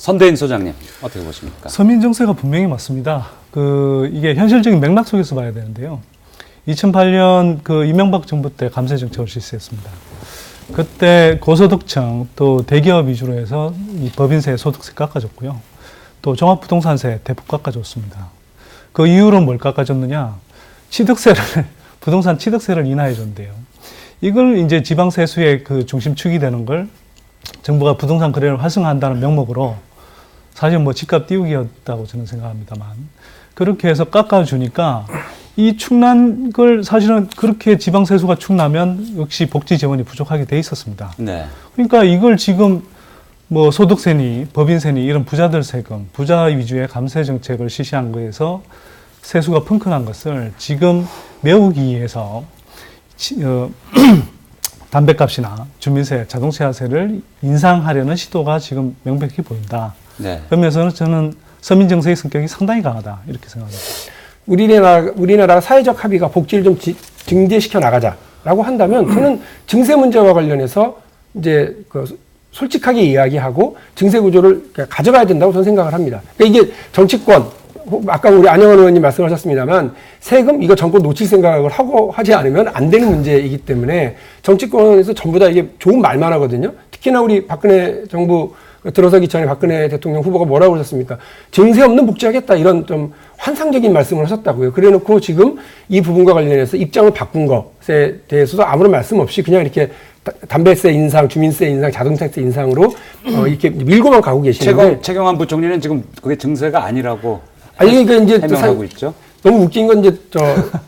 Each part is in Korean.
선대인 소장님 어떻게 보십니까? 서민 정세가 분명히 맞습니다. 이게 현실적인 맥락 속에서 봐야 되는데요. 2008년 이명박 정부 때 감세 정책을 실시했습니다. 그때 고소득층 또 대기업 위주로 해서 이 법인세, 소득세 깎아줬고요. 또 종합부동산세 대폭 깎아줬습니다. 그 이후로 뭘 깎아줬느냐? 부동산 취득세를 인하해줬는데요. 이걸 이제 지방 세수의 중심축이 되는 걸 정부가 부동산 거래를 활성화한다는 명목으로 사실 집값 띄우기였다고 저는 생각합니다만 그렇게 해서 깎아주니까 이 축난 걸 사실은 그렇게 지방 세수가 축나면 역시 복지 재원이 부족하게 돼 있었습니다. 네. 그러니까 이걸 지금 소득세니 법인세니 이런 부자들 세금, 부자 위주의 감세 정책을 실시한 거에서 세수가 펑크난 것을 지금 메우기 위해서 담배값이나 주민세, 자동차세를 인상하려는 시도가 지금 명백히 보인다. 네. 그러면서는 저는 서민 정세의 성격이 상당히 강하다 이렇게 생각합니다. 우리나라 사회적 합의가 복지를 좀 증대시켜 나가자라고 한다면 저는 증세 문제와 관련해서 이제 솔직하게 이야기하고 증세 구조를 가져가야 된다고 저는 생각을 합니다. 그러니까 이게 정치권, 아까 우리 안영원 의원님 말씀하셨습니다만 세금 이거 정권 놓칠 생각을 하고 하지 않으면 안 되는 문제이기 때문에 정치권에서 전부 다 이게 좋은 말만 하거든요. 특히나 우리 박근혜 정부 들어서기 전에 박근혜 대통령 후보가 뭐라고 하셨습니까? 증세 없는 복지하겠다 이런 좀 환상적인 말씀을 하셨다고요. 그래놓고 지금 이 부분과 관련해서 입장을 바꾼 것에 대해서도 아무런 말씀 없이 그냥 이렇게 담배세 인상, 주민세 인상, 자동차세 인상으로 이렇게 밀고만 가고 계시는데 최경환 부총리는 지금 그게 증세가 아니라고 그러니까 이제 해명하고 있죠. 너무 웃긴 건 이제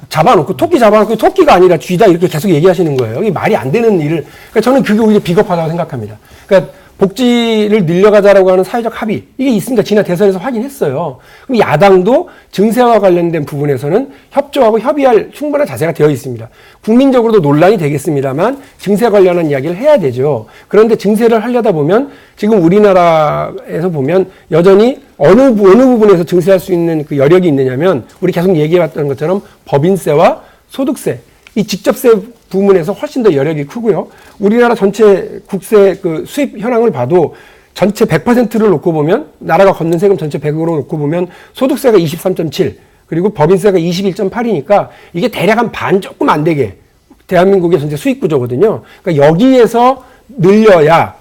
잡아놓고 토끼가 아니라 쥐다 이렇게 계속 얘기하시는 거예요. 이게 말이 안 되는 일을. 그러니까 저는 그게 오히려 비겁하다고 생각합니다. 그러니까 복지를 늘려가자라고 하는 사회적 합의 이게 있습니다. 지난 대선에서 확인했어요. 그럼 야당도 증세와 관련된 부분에서는 협조하고 협의할 충분한 자세가 되어 있습니다. 국민적으로도 논란이 되겠습니다만 증세 관련한 이야기를 해야 되죠. 그런데 증세를 하려다 보면 지금 우리나라에서 보면 여전히 어느 부분에서 증세할 수 있는 그 여력이 있느냐면 우리 계속 얘기해왔던 것처럼 법인세와 소득세 이 직접세 부문에서 훨씬 더 여력이 크고요. 우리나라 전체 국세 수입 현황을 봐도 전체 100%를 놓고 보면 나라가 걷는 세금 전체 100으로 놓고 보면 소득세가 23.7 그리고 법인세가 21.8이니까 이게 대략 한 반 조금 안 되게 대한민국의 전체 수익 구조거든요. 그러니까 여기에서 늘려야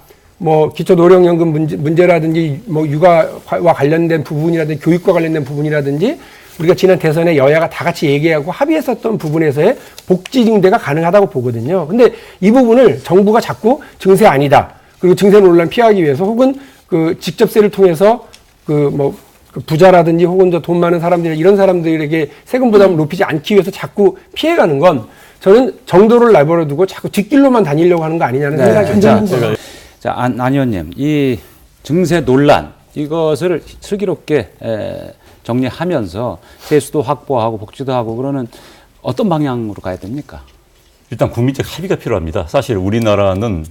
기초노령연금 문제라든지 육아와 관련된 부분이라든지 교육과 관련된 부분이라든지 우리가 지난 대선에 여야가 다 같이 얘기하고 합의했었던 부분에서의 복지 증대가 가능하다고 보거든요. 근데 이 부분을 정부가 자꾸 증세 아니다. 그리고 증세 논란 피하기 위해서 혹은 직접세를 통해서 부자라든지 혹은 돈 많은 사람들 이런 사람들에게 세금 부담을 높이지 않기 위해서 자꾸 피해가는 건 저는 정도를 내버려 두고 자꾸 뒷길로만 다니려고 하는 거 아니냐는 생각이 듭니다. 자, 안 의원님, 이 증세 논란 이것을 슬기롭게 정리하면서 세수도 확보하고 복지도 하고 그러는 어떤 방향으로 가야 됩니까? 일단 국민적 합의가 필요합니다. 사실 우리나라는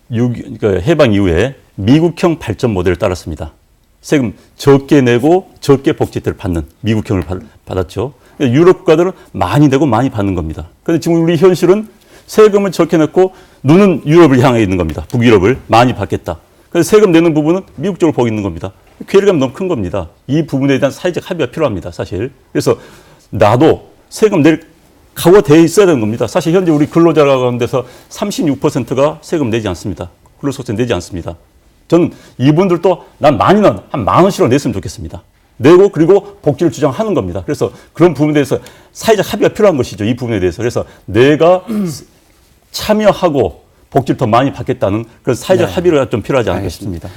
그러니까 해방 이후에 미국형 발전 모델을 따랐습니다. 세금 적게 내고 적게 복지 혜택을 받는 미국형을 받았죠. 유럽 국가들은 많이 내고 많이 받는 겁니다. 그런데 지금 우리 현실은 세금을 적게 냈고 눈은 유럽을 향해 있는 겁니다. 북유럽을 많이 받겠다. 그래서 세금 내는 부분은 미국 쪽으로 보고 있는 겁니다. 괴리감이 너무 큰 겁니다. 이 부분에 대한 사회적 합의가 필요합니다. 사실. 그래서 나도 세금 낼 각오가 되어 있어야 되는 겁니다. 사실 현재 우리 근로자 가운데서 36%가 세금 내지 않습니다. 근로소득세 내지 않습니다. 저는 이분들도 난 많이 한 10,000원씩이라도 냈으면 좋겠습니다. 내고 그리고 복지를 주장하는 겁니다. 그래서 그런 부분에 대해서 사회적 합의가 필요한 것이죠. 이 부분에 대해서. 그래서 내가 참여하고 복지를 더 많이 받겠다는 그런 사회적 합의가 좀 필요하지 않을까 싶습니다.